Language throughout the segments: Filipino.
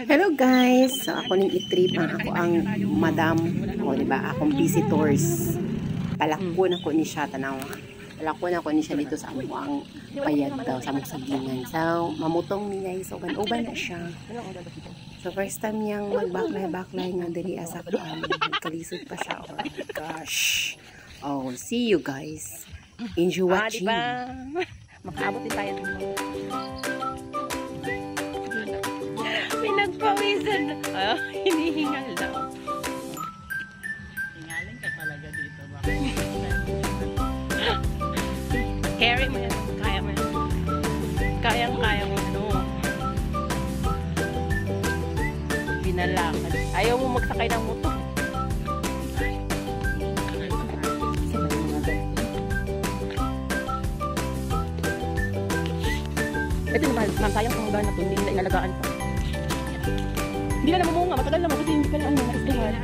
Hello guys! So ako ning itrip ako ang madam. O diba? Akong visitors. Palakon ako ni siya, tanawa. Palakon ako ni siya dito sa amuang payag daw, sa amuang sagingan. So, mamutong niya. So, uban na siya. So, first time niyang magbaklay-baklay nga diri sa kalisod pa siya. Oh my gosh! Oh, see you guys! Enjoy watching! Diba? Makaabot din tayo. Pinagpawisan. Hinihingal daw. Hingalin ka talaga dito. Carry mo yan. Kaya mo yan. Kayang-kaya mo. Ano? Binalakad. Ayaw mo magsakay ng motor. Ito naman, ma'am, sayang kung hanggang na ito, hindi nila inalagaan pa. Hindi na namumunga, matagal naman kasi hindi ka na naisdahan.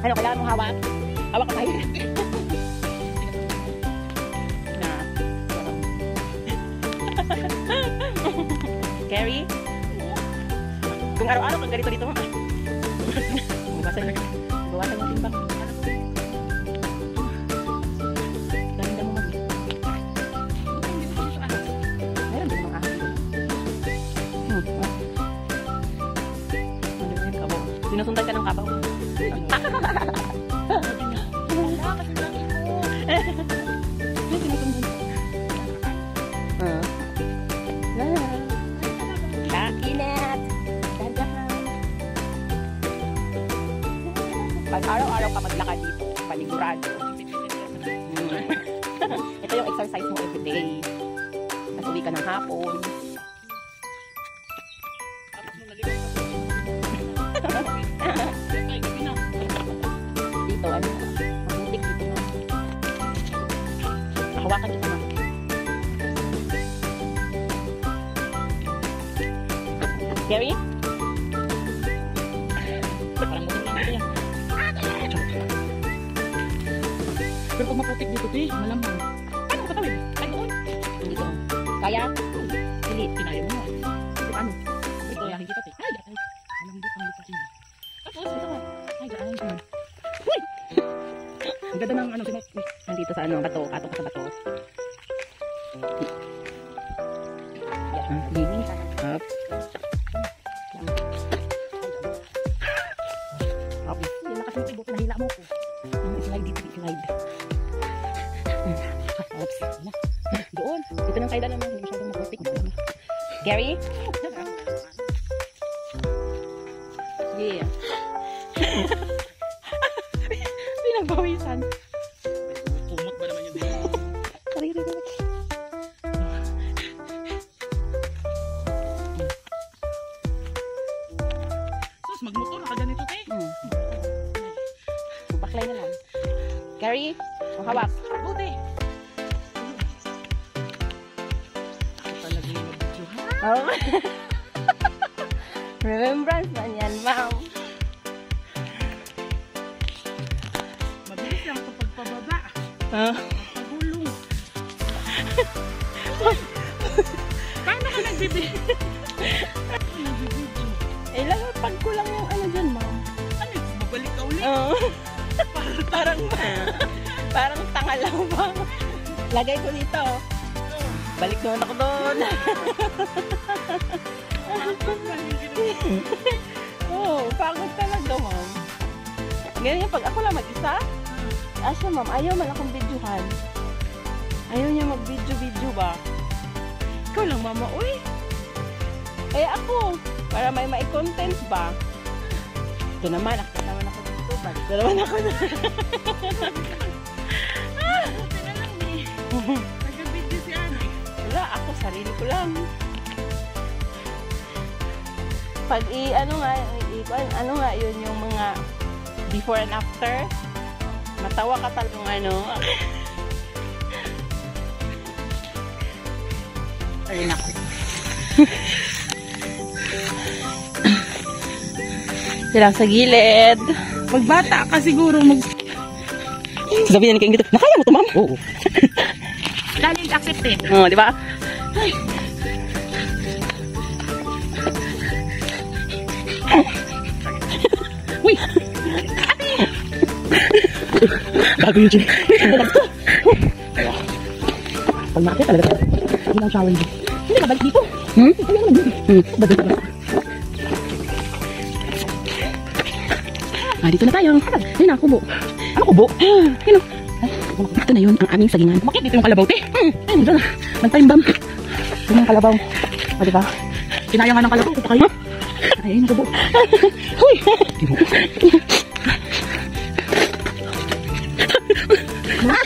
Ano, kailangan mong hawak? Hawak ka tayo. Carrie? Kung araw-araw kang ganito dito mo. Bawasan yung timbang. Ganda mo mag. Meron din mga ahas. Sinusundan ka ng kabaw. Pag araw-araw ka maglakad dito, panigurado. Ito yung exercise mo everyday. Tapos uwi ka ng hapon. Dito, ano? Mabutik dito na. Nakawakan dito na. Gary? Parang mutin lang dito yan. Pero kung maputik dito, malamang. Paano ka tawid? Ay, doon. Dito. Kaya? Hindi, pinaya mo. Paano? Ito, yahin kita, Ay, alam mo, ang lupa ini. Tapos, ito ka. Ay, daan. Uy! Ang ganda ng ano, sinot. Nandito sa ano, bato. Kato ka sa bato. Linis. Up. Okay. Yung lakas mo, ibot, nahila mo ko. Slide dito, slide. Oops. Doon. Ito ng kailan naman, hindi masyadong maputik. Gary? Yeah. Pinagbawisan. Pumot ba naman yung dito? Sarili ko. Sus, magmotor ka ganito, Baklay na lang. Gary, ang hawak. Buti. Ako talaga yung mag-juhan. Oh. Remembrance man yan, ma'am. Mabilis lang ito pagpababa. Pagulong. Paano ka nagbibig? Eh, lalapag ko lang yung ano dyan, ma'am. Ano, mabalik ka ulit? Oo. Parang tanga lang ba? Lagay ko dito. Balik naman ako doon. Oh, pagod talaga, ma'am. Ganyan pag ako lang mag-isa. Asya, ma'am, ayaw man akong videohan. Ayaw niya mag-video ba? Ikaw lang, mama. Uy! Eh ako, para may content ba? Ito naman, ako dito. Ito naman ako na. Nag-video si Ani. Wala, ako, sarili ko lang. Pag ano nga yun yung mga before and after, matawa ka talagang ano. Ay, naku. Silang sa gilid. Magbata ka siguro. Sabihin niya dito, nakaya mo ito, ma'am? Oo. Dahil accepted. Oo, di ba? Bago yung chin. Pag makakit talaga. Hindi lang shower dito. Hindi ka balik dito. Balik dito. Dito na tayo. Ayun na, kubo. Ano kubo? Ayun o. Ito na yun, ang aming sagingan. Bakit dito yung kalabaw, te? Ayun, dito na. Nag-time bomb. Yun yung kalabaw. O, diba? Kinaya nga ng kalabaw. Kita kayo. Ayun yung kubo. Huy!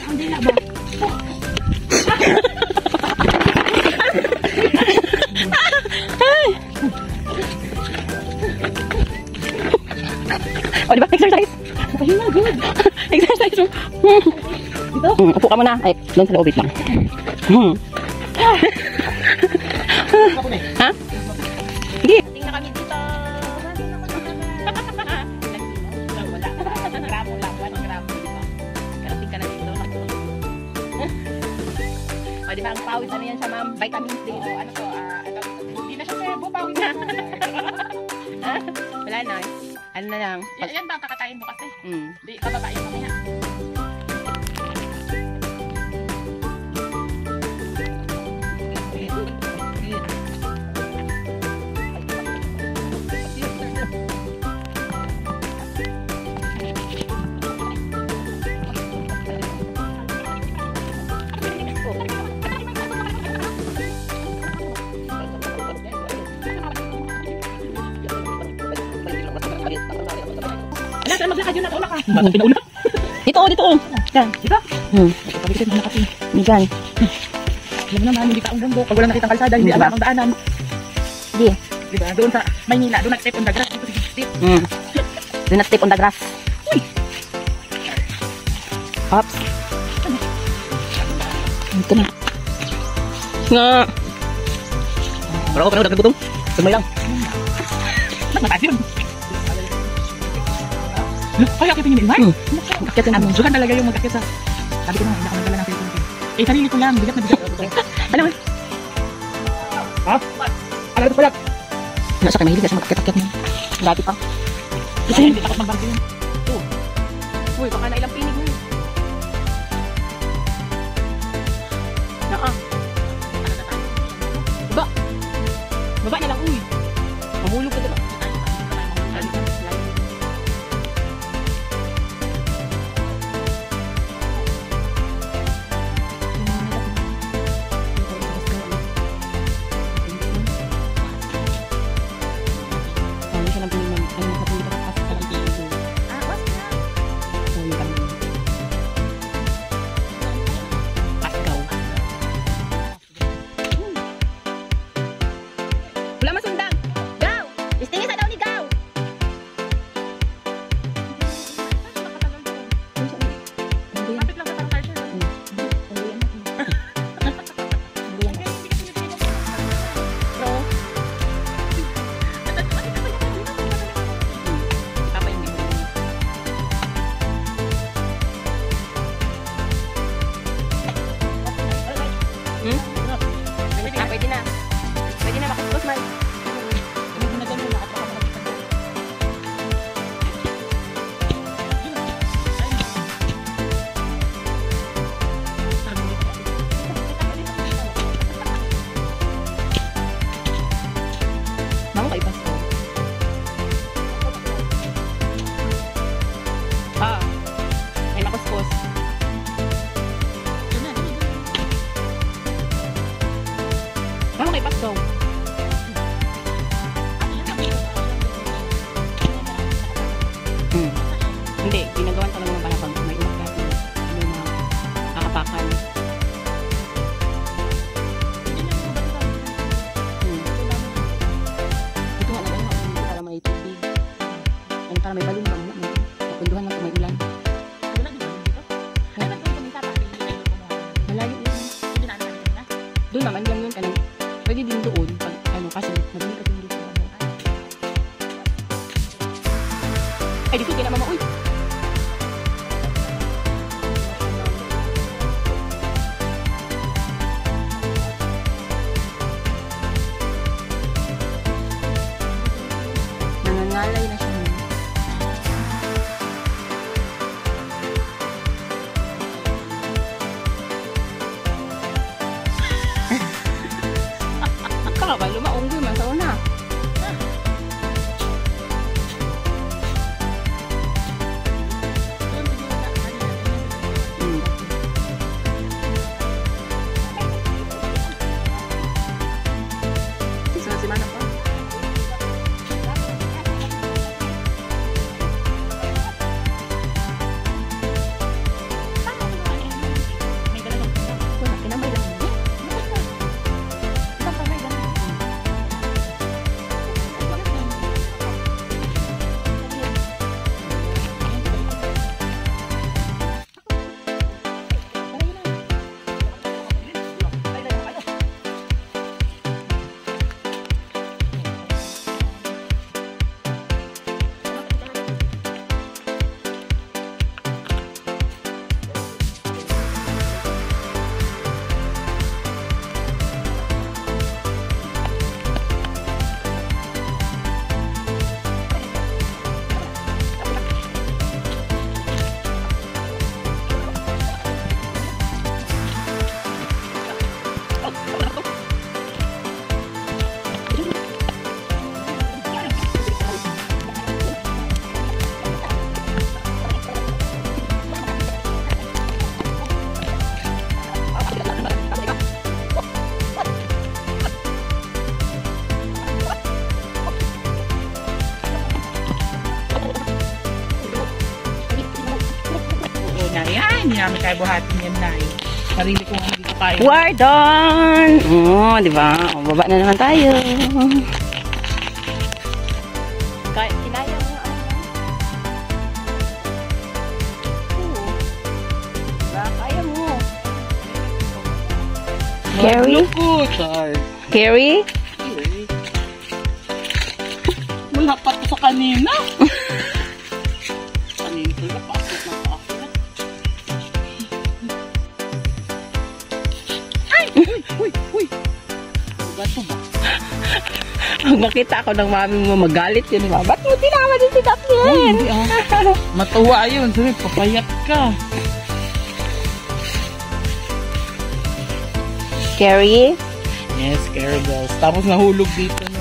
Ang dila ba? O, diba? Exercise. Nakahinga, good. Exercise mo. Dito? Upo ka muna. Ay, doon sa loob lang. Ha? Sige. Tingnan kami dito. Wala. Gramo lang. 1 gramo. Karating ka na dito. O, diba ang pawis ano yan siya, ma'am? Vitamins D. O, ano to? Hindi na siya sebo. Pawis na. Wala na. Ano na lang? Yan ba ang kakatayin mo kasi? Di, kababain mo kaya. Saan maglakad yun? Nauna ka. Pinauna? Dito, dito. Yan. Dito? Pagkakit mo na kasi. Diyan. Alam mo naman, hindi ka ang ganggo. Pag wala nakitang kalsada, hindi alam ang daanan. Sige. Diba? Doon sa Maynila, doon nag-step on the grass. Dito sige, step. Do not step on the grass. Uy! Hops. Ito na. Nga. Para ako, panahon, nagnagutom. Tagmay lang. Mataas yun. Ay, akit yung inilmay. Akit yung Sukan talaga yung mag-akit sa... Sabi ko na, hindi ako nagdala ng cellphone. Eh, sarili ko lang. Bigat na bigat. Alam mo? Ha? Alam ito pala. Wala siya kayo mahilig kasi mag-akit-akit mo. Dati pa. Kasi hindi takot magbangko yun. Uy, baka na ilang pinig mo. Naa. Ba? Baba na lang, uy. Mamulog ka diba? Pwede na. Pwede na makaspos, man. Mau kayo pasto? Ay makaspos. Mau kayo pasto? Hindi, ginagawan ko lang naman para pag may umakyat na nakapakan. Ito nga na lang para may tubig. Ano para may balon ba? Papunduhan lang kung may ulan. Malayo yun. Doon naman lang yun. Pwede din doon. Kasi madali ka din dito. Ay, dito din naman mo. Uy! Nangangalay na siya. Hindi namin kaya buhatin yan na eh. Sarili ko nga hindi ko kaya. We're done! Oo, di ba? O, baba na naman tayo. Kinaya mo nga. Diba? Kaya mo. Carrie? Carrie? Malapat ko sa kanina. Kanina ko pasok na pasok. Ay! Uy! Bato ba? Pag makita ako ng mami mo, magalit yun. Ba't mo tinawa din si Kathleen? Hindi matuwa yun. Sabi, papayat ka. Carrie? Yes, Carrie girls. Tapos nahulog dito, no?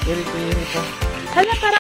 Iri ko. Hala, para